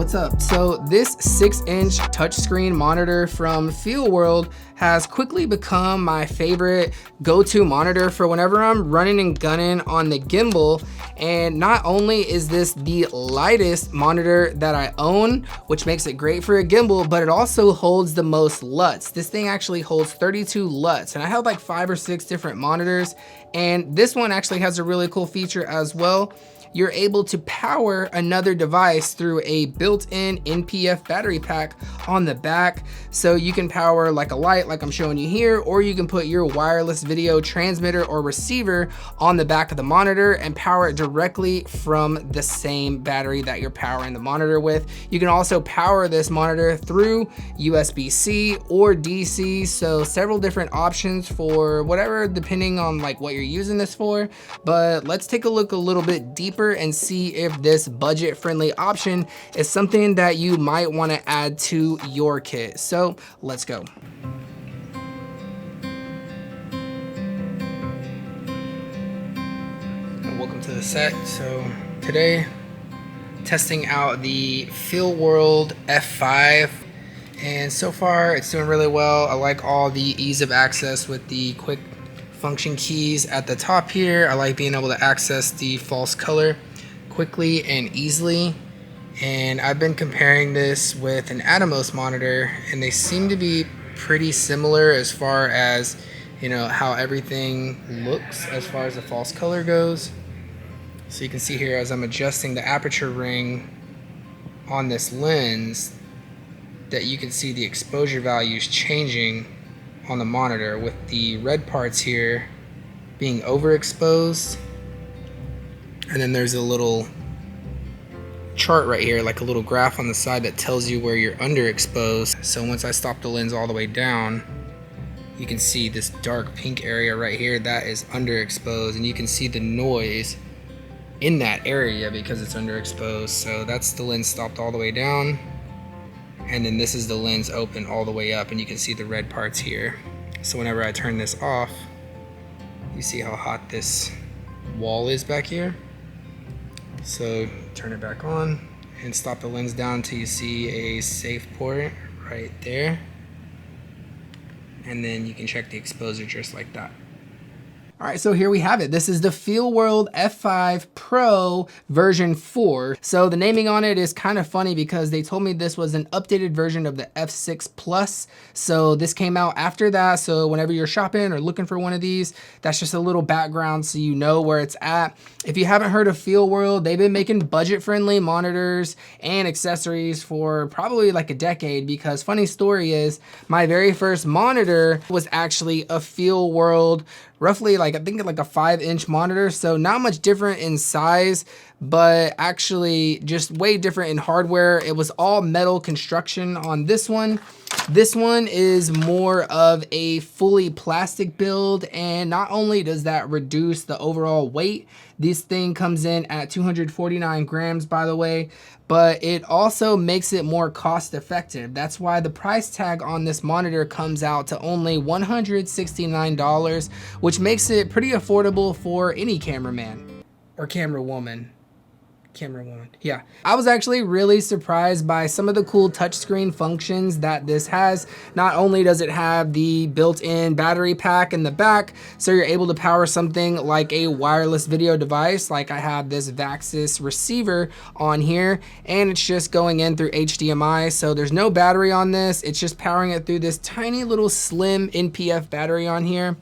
what's up? So this 6-inch touchscreen monitor from Feelworld has quickly become my favorite go-to monitor for whenever I'm running and gunning on the gimbal. And not only is this the lightest monitor that I own, which makes it great for a gimbal, but it also holds the most LUTs. This thing actually holds 32 LUTs, and I have like 5 or 6 different monitors, and this one actually has a really cool feature as well. You're able to power another device through a built-in NPF battery pack on the back. So you can power like a light like I'm showing you here, or you can put your wireless video transmitter or receiver on the back of the monitor and power it directly from the same battery that you're powering the monitor with. You can also power this monitor through USB-C or DC, so several different options for whatever, depending on like what you're using this for. But let's take a look a little bit deeper and see if this budget-friendly option is something that you might want to add to your kit. So let's go. Welcome to the set. So today, testing out the Feelworld F5, and so far it's doing really well. I like all the ease of access with the quick function keys at the top here. I like being able to access the false color quickly and easily. And I've been comparing this with an Atomos monitor, and they seem to be pretty similar as far as, you know, how everything looks as far as the false color goes. So you can see here as I'm adjusting the aperture ring on this lens that you can see the exposure values changing on the monitor, with the red parts here being overexposed, and then there's a little chart right here, like a little graph on the side that tells you where you're underexposed. So once I stop the lens all the way down, you can see this dark pink area right here that is underexposed, and you can see the noise in that area because it's underexposed. So that's the lens stopped all the way down, and then this is the lens open all the way up, and you can see the red parts here. So whenever I turn this off, you see how hot this wall is back here. So turn it back on and stop the lens down until you see a safe port right there, and then you can check the exposure just like that. All right, so here we have it. This is the Feelworld F5 Pro version 4. So the naming on it is kind of funny because they told me this was an updated version of the F6 Plus. So this came out after that. So whenever you're shopping or looking for one of these, that's just a little background so you know where it's at. If you haven't heard of Feelworld, they've been making budget-friendly monitors and accessories for probably like a decade, because funny story is my very first monitor was actually a Feelworld, roughly like I think like a 5-inch monitor, so not much different in size, but actually just way different in hardware. It was all metal construction on this one. This one is more of a fully plastic build, and not only does that reduce the overall weight, this thing comes in at 249 grams, by the way, but it also makes it more cost effective. That's why the price tag on this monitor comes out to only $169, which makes it pretty affordable for any cameraman or camerawoman. Yeah. I was actually really surprised by some of the cool touchscreen functions that this has. Not only does it have the built-in battery pack in the back, so you're able to power something like a wireless video device, like I have this VAXIS receiver on here, and it's just going in through HDMI, so there's no battery on this. It's just powering it through this tiny little slim NPF battery on here.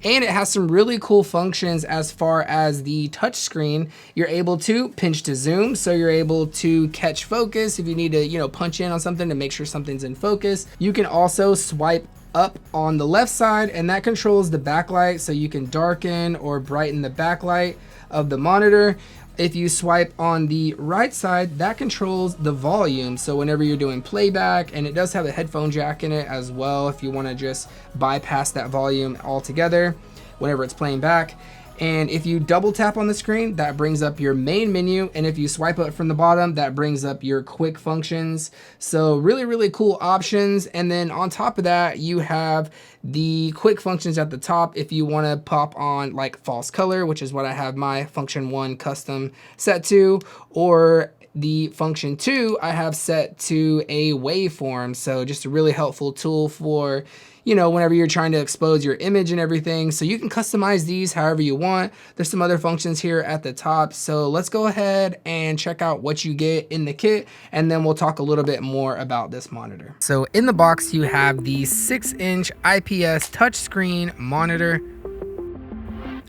And it has some really cool functions as far as the touchscreen. You're able to pinch to zoom, so you're able to catch focus if you need to, you know, punch in on something to make sure something's in focus. You can also swipe up on the left side, and that controls the backlight, so you can darken or brighten the backlight of the monitor. If you swipe on the right side, that controls the volume. So whenever you're doing playback, and it does have a headphone jack in it as well if you want to just bypass that volume altogether whenever it's playing back. And if you double tap on the screen, that brings up your main menu. And if you swipe up from the bottom, that brings up your quick functions. So really, really cool options. And then on top of that, you have the quick functions at the top if you want to pop on like false color, which is what I have my function 1 custom set to, or the function 2 I have set to a waveform. So just a really helpful tool for, you know, whenever you're trying to expose your image and everything. So you can customize these however you want. There's some other functions here at the top. So let's go ahead and check out what you get in the kit, and then we'll talk a little bit more about this monitor. So in the box, you have the 6-inch IPS touchscreen monitor,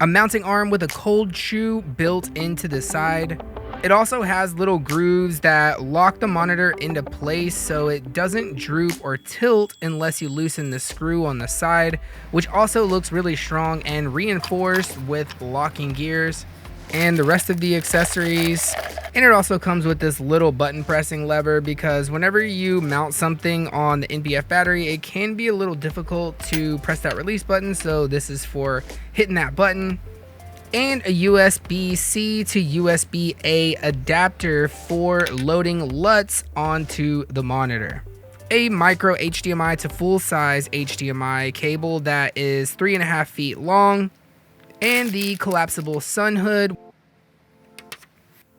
a mounting arm with a cold shoe built into the side. It also has little grooves that lock the monitor into place so it doesn't droop or tilt unless you loosen the screw on the side, which also looks really strong and reinforced with locking gears. And the rest of the accessories. And it also comes with this little button pressing lever, because whenever you mount something on the NPF battery, it can be a little difficult to press that release button. So this is for hitting that button. And a USB-C to USB-A adapter for loading LUTs onto the monitor. A micro HDMI to full-size HDMI cable that is 3.5 feet long, and the collapsible sun hood.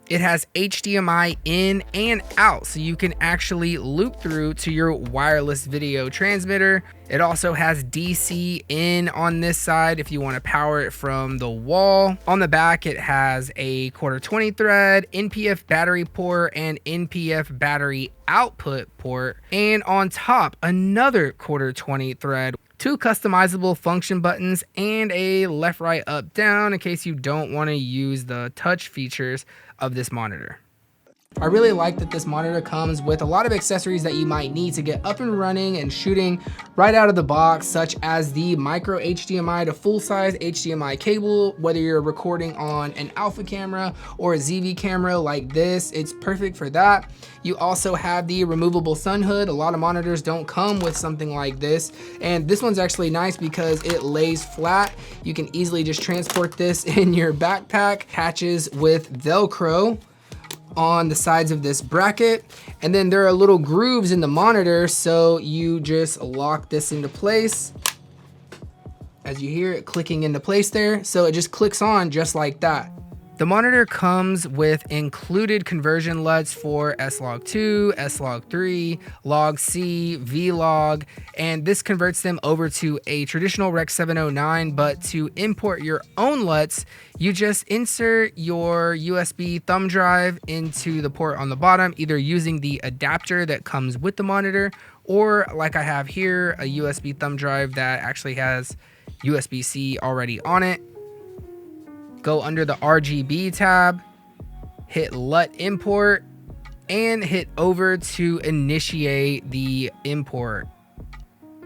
It has HDMI in and out, so you can actually loop through to your wireless video transmitter. It also has DC in on this side if you want to power it from the wall. On the back, it has a 1/4-20 thread, NPF battery port, and NPF battery output port. And on top, another 1/4-20 thread, 2 customizable function buttons, and a left, right, up, down in case you don't want to use the touch features of this monitor. I really like that this monitor comes with a lot of accessories that you might need to get up and running and shooting right out of the box, such as the micro HDMI to full-size HDMI cable. Whether you're recording on an alpha camera or a ZV camera like this, it's perfect for that. You also have the removable sun hood. A lot of monitors don't come with something like this, and this one's actually nice because it lays flat. You can easily just transport this in your backpack. Attaches with Velcro on the sides of this bracket, and then there are little grooves in the monitor, so you just lock this into place. As you hear it clicking into place there, so it just clicks on just like that. The monitor comes with included conversion LUTs for S-Log2, S-Log3, Log-C, V-Log, and this converts them over to a traditional Rec 709, but to import your own LUTs, you just insert your USB thumb drive into the port on the bottom, either using the adapter that comes with the monitor, or like I have here, a USB thumb drive that actually has USB-C already on it. Go under the RGB tab, hit LUT import, and hit over to initiate the import.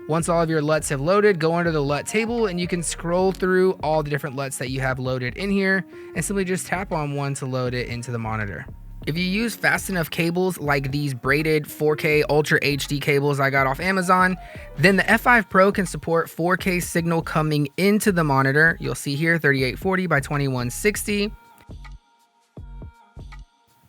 Once all of your LUTs have loaded, go under the LUT table and you can scroll through all the different LUTs that you have loaded in here and simply just tap on one to load it into the monitor. If you use fast enough cables like these braided 4K Ultra HD cables I got off Amazon, then the F5 Pro can support 4K signal coming into the monitor. You'll see here 3840 by 2160.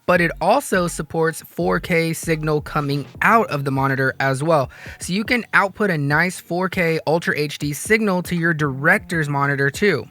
But it also supports 4K signal coming out of the monitor as well. So you can output a nice 4K Ultra HD signal to your director's monitor too.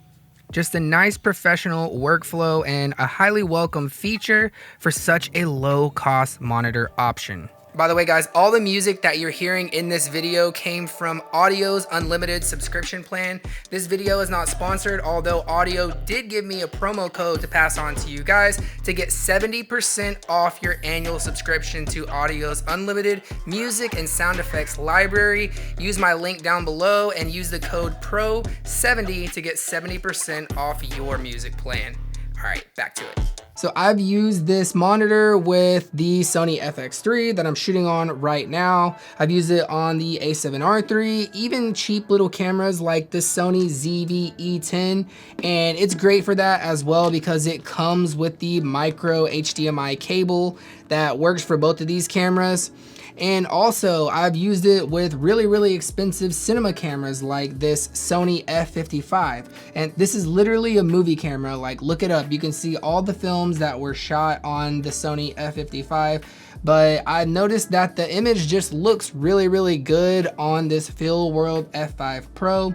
Just a nice professional workflow and a highly welcome feature for such a low cost monitor option. By the way, guys, all the music that you're hearing in this video came from Audio's unlimited subscription plan. This video is not sponsored, although Audiio did give me a promo code to pass on to you guys to get 70% off your annual subscription to Audio's unlimited music and sound effects library. Use my link down below and use the code PRO70 to get 70% off your music plan. All right, back to it. So I've used this monitor with the Sony FX3 that I'm shooting on right now. I've used it on the A7R III, even cheap little cameras like the Sony ZV-E10, and it's great for that as well because it comes with the micro HDMI cable that works for both of these cameras. And also I've used it with really expensive cinema cameras like this Sony F55, and this is literally a movie camera. Like, look it up, you can see all the films that were shot on the Sony F55. But I noticed that the image just looks really good on this Feelworld F5 Pro.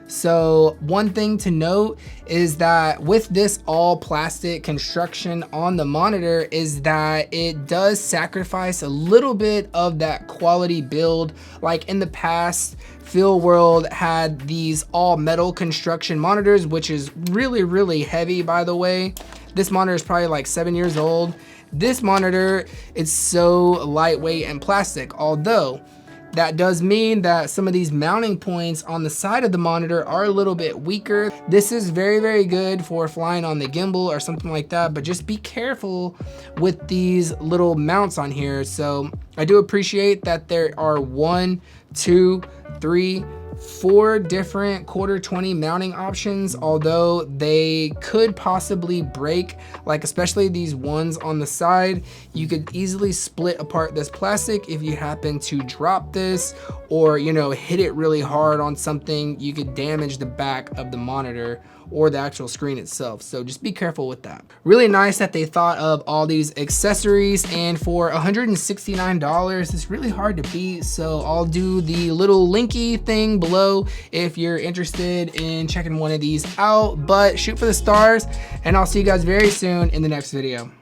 So one thing to note is that with this all plastic construction on the monitor is that it does sacrifice a little bit of that quality build. Like in the past, Feelworld had these all metal construction monitors, which is really, really heavy, by the way. This monitor is probably like 7 years old. This monitor is so lightweight and plastic, although that does mean that some of these mounting points on the side of the monitor are a little bit weaker. This is very, very good for flying on the gimbal or something like that, but just be careful with these little mounts on here. So I do appreciate that there are 1, 2, 3, 4 different 1/4-20 mounting options, although they could possibly break, like especially these ones on the side. You could easily split apart this plastic if you happen to drop this or, you know, hit it really hard on something. You could damage the back of the monitor or the actual screen itself. So just be careful with that. Really nice that they thought of all these accessories, and for $169, it's really hard to beat. So I'll do the little linky thing below if you're interested in checking one of these out. But shoot for the stars, and I'll see you guys very soon in the next video.